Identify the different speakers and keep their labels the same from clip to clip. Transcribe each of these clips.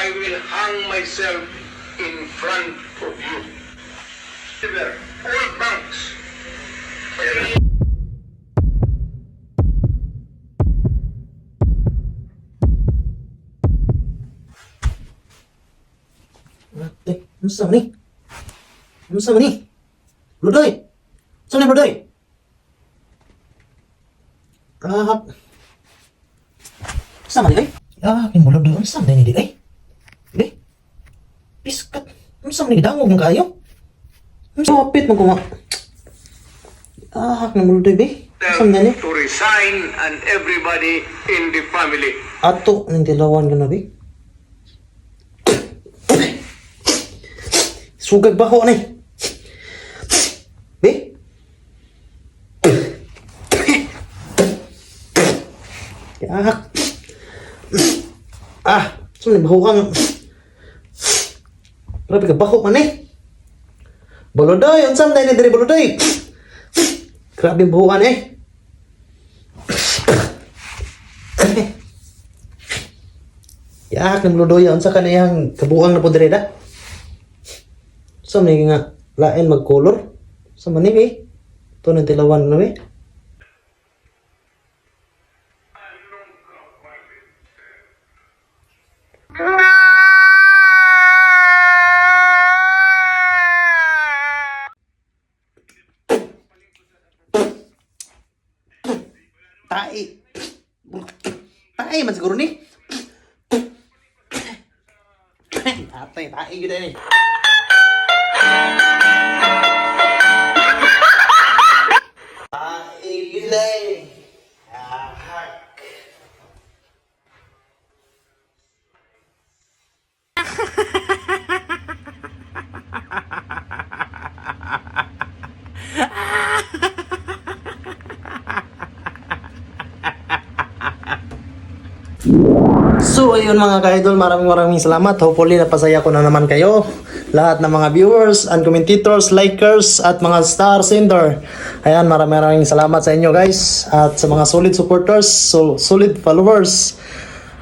Speaker 1: I will hang myself in front of you. All banks.
Speaker 2: Musta man ni? Musta man ni? Ludoy! Saan na Ludoy? Sama ni, akin mo Ludoy, ano saan na ni, ay? Di? Piskat, ano saan ni, dangog mo kayo? Ano saan mapit mo kuma? Akin mo Ludoy, be? Saan na ni?
Speaker 1: To resign and everybody in the family.
Speaker 2: Ato, nang dilawan ka na, be? Sugag ba ko, anay? Be? Saan na baho kang? Grabe ka baho man eh. Bolodoy, unsam tayo ni diri Bolodoy? Grabe baho ka eh. Yak ng Bolodoy, unsa ka na yung kabuang na po diri da? Saan na nga lain mag-color? Saan man eh? Ito ng tilawan na eh. Tae. Tae man siguro ni. Tae gud ni. Tae gud ni. So ayun mga ka-idol, maraming salamat. Hopefully napasaya ko na naman kayo. Lahat ng mga viewers and commentators, likers at mga star sender. Ayan, maraming salamat sa inyo guys. At sa mga solid supporters, solid followers.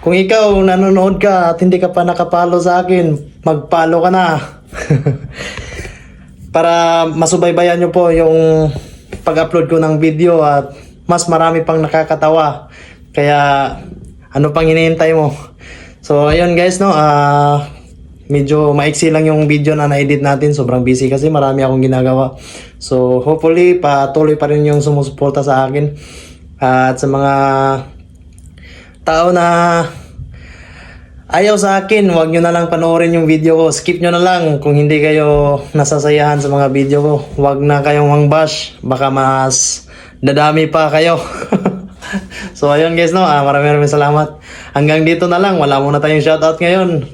Speaker 2: Kung ikaw nanonood ka at hindi ka pa nakapalo sa akin, magpalo ka na. Para masubaybayan nyo po yung pag-upload ko ng video at mas marami pang nakakatawa. Kaya ano pang hinihintay mo? So ayun guys, no, medyo maiksi lang yung video na na-edit natin. Sobrang busy kasi marami akong ginagawa. So hopefully patuloy pa rin yung sumusuporta sa akin. At sa mga tao na ayaw sa akin, wag nyo na lang panoorin yung video ko. Skip nyo na lang kung hindi kayo nasasayahan sa mga video ko. Wag na kayong mangbash, baka mas dadami pa kayo. So ayun guys, no, maraming salamat. Hanggang dito na lang, wala muna tayong shoutout ngayon.